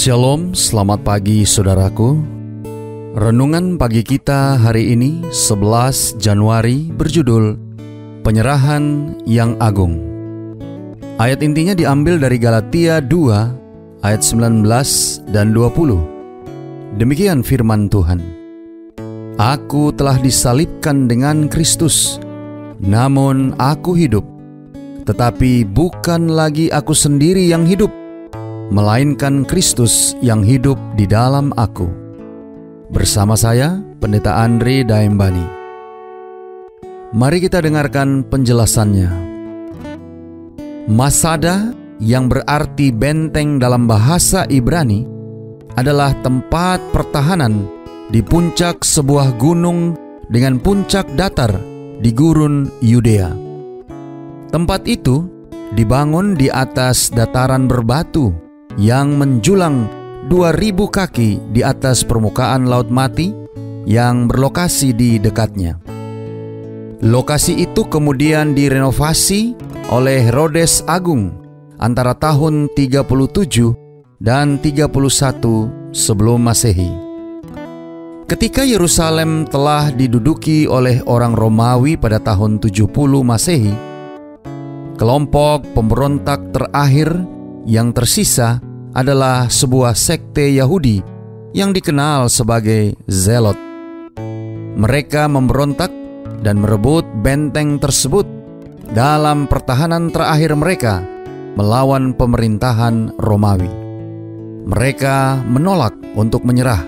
Shalom, selamat pagi saudaraku. Renungan pagi kita hari ini 11 Januari berjudul Penyerahan yang Agung. Ayat intinya diambil dari Galatia 2 ayat 19 dan 20. Demikian firman Tuhan. Aku telah disalibkan dengan Kristus, namun aku hidup. Tetapi bukan lagi aku sendiri yang hidup, melainkan Kristus yang hidup di dalam aku. Bersama saya, Pendeta Andre Daembani. Mari kita dengarkan penjelasannya. Masada, yang berarti benteng dalam bahasa Ibrani, adalah tempat pertahanan di puncak sebuah gunung dengan puncak datar di gurun Yudea. Tempat itu dibangun di atas dataran berbatu yang menjulang 2000 kaki di atas permukaan Laut Mati yang berlokasi di dekatnya. Lokasi itu kemudian direnovasi oleh Herodes Agung antara tahun 37 dan 31 sebelum Masehi. Ketika Yerusalem telah diduduki oleh orang Romawi pada tahun 70 Masehi, kelompok pemberontak terakhir yang tersisa adalah sebuah sekte Yahudi yang dikenal sebagai Zelot. Mereka memberontak dan merebut benteng tersebut dalam pertahanan terakhir mereka melawan pemerintahan Romawi. Mereka menolak untuk menyerah.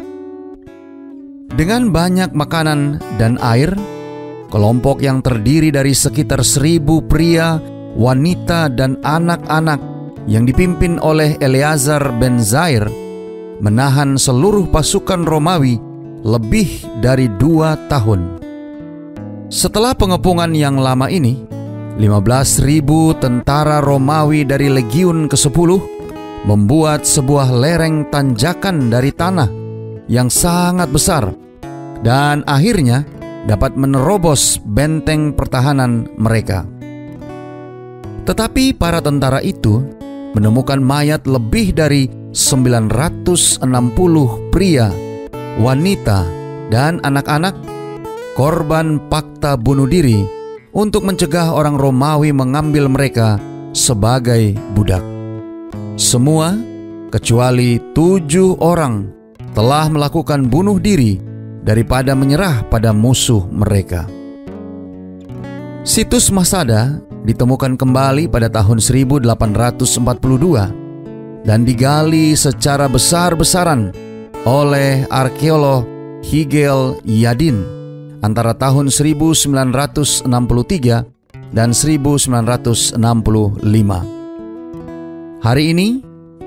Dengan banyak makanan dan air, kelompok yang terdiri dari sekitar 1000 pria, wanita, dan anak-anak yang dipimpin oleh Eleazar bin Zair menahan seluruh pasukan Romawi lebih dari 2 tahun. Setelah pengepungan yang lama ini, 15.000 tentara Romawi dari Legiun ke-10 membuat sebuah lereng tanjakan dari tanah yang sangat besar dan akhirnya dapat menerobos benteng pertahanan mereka. Tetapi para tentara itu menemukan mayat lebih dari 960 pria, wanita, dan anak-anak, korban fakta bunuh diri untuk mencegah orang Romawi mengambil mereka sebagai budak. Semua kecuali 7 orang telah melakukan bunuh diri daripada menyerah pada musuh mereka. Situs Masada ditemukan kembali pada tahun 1842 dan digali secara besar-besaran oleh arkeolog Higel Yadin antara tahun 1963 dan 1965. Hari ini,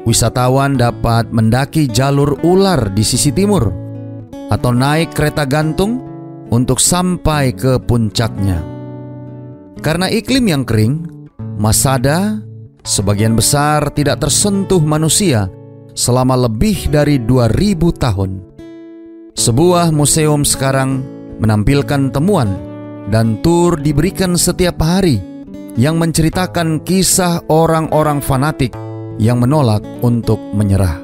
wisatawan dapat mendaki jalur ular di sisi timur atau naik kereta gantung untuk sampai ke puncaknya. Karena iklim yang kering, Masada sebagian besar tidak tersentuh manusia selama lebih dari 2000 tahun. Sebuah museum sekarang menampilkan temuan dan tur diberikan setiap hari yang menceritakan kisah orang-orang fanatik yang menolak untuk menyerah.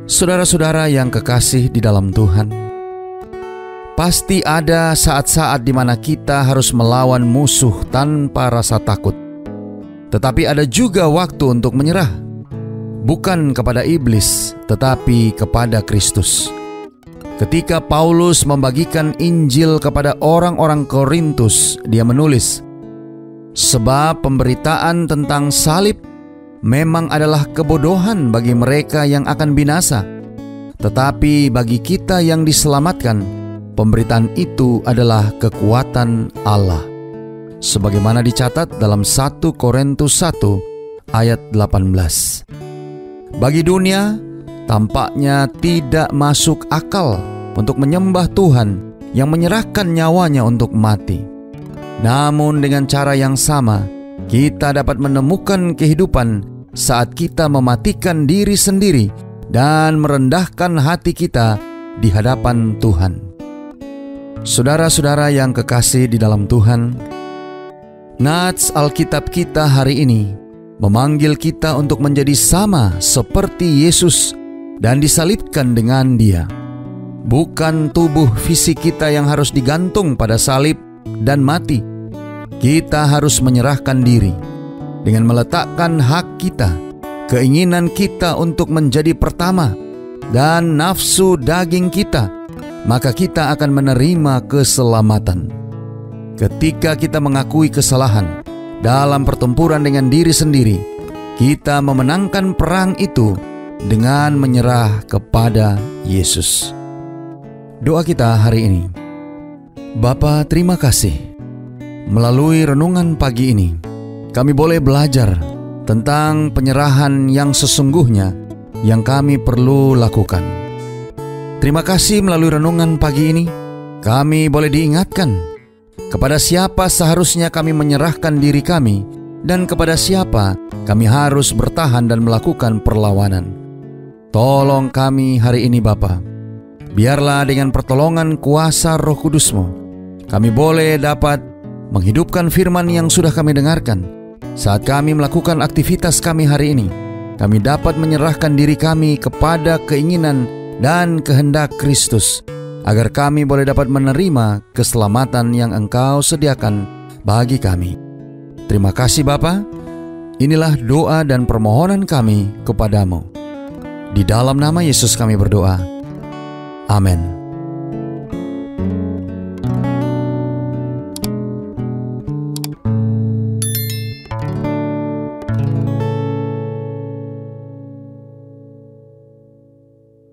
Saudara-saudara yang kekasih di dalam Tuhan, pasti ada saat-saat di mana kita harus melawan musuh tanpa rasa takut. Tetapi ada juga waktu untuk menyerah, bukan kepada iblis, tetapi kepada Kristus. Ketika Paulus membagikan Injil kepada orang-orang Korintus, dia menulis, "Sebab pemberitaan tentang salib memang adalah kebodohan bagi mereka yang akan binasa, tetapi bagi kita yang diselamatkan, pemberitaan itu adalah kekuatan Allah." Sebagaimana dicatat dalam 1 Korintus 1 ayat 18. Bagi dunia, tampaknya tidak masuk akal untuk menyembah Tuhan yang menyerahkan nyawanya untuk mati. Namun dengan cara yang sama, kita dapat menemukan kehidupan saat kita mematikan diri sendiri dan merendahkan hati kita di hadapan Tuhan. Saudara-saudara yang kekasih di dalam Tuhan, nats Alkitab kita hari ini memanggil kita untuk menjadi sama seperti Yesus dan disalibkan dengan Dia. Bukan tubuh fisik kita yang harus digantung pada salib dan mati. Kita harus menyerahkan diri dengan meletakkan hak kita, keinginan kita untuk menjadi pertama, dan nafsu daging kita, maka kita akan menerima keselamatan. Ketika kita mengakui kesalahan dalam pertempuran dengan diri sendiri, kita memenangkan perang itu dengan menyerah kepada Yesus. Doa kita hari ini. Bapa, terima kasih. Melalui renungan pagi ini, kami boleh belajar tentang penyerahan yang sesungguhnya yang kami perlu lakukan. Terima kasih melalui renungan pagi ini, kami boleh diingatkan kepada siapa seharusnya kami menyerahkan diri kami dan kepada siapa kami harus bertahan dan melakukan perlawanan. Tolong kami hari ini Bapa. Biarlah dengan pertolongan kuasa Roh Kudus-Mu, kami boleh dapat menghidupkan firman yang sudah kami dengarkan. Saat kami melakukan aktivitas kami hari ini, kami dapat menyerahkan diri kami kepada keinginan dan kehendak Kristus, agar kami boleh dapat menerima keselamatan yang Engkau sediakan bagi kami. Terima kasih Bapa. Inilah doa dan permohonan kami kepadamu. Di dalam nama Yesus kami berdoa. Amin.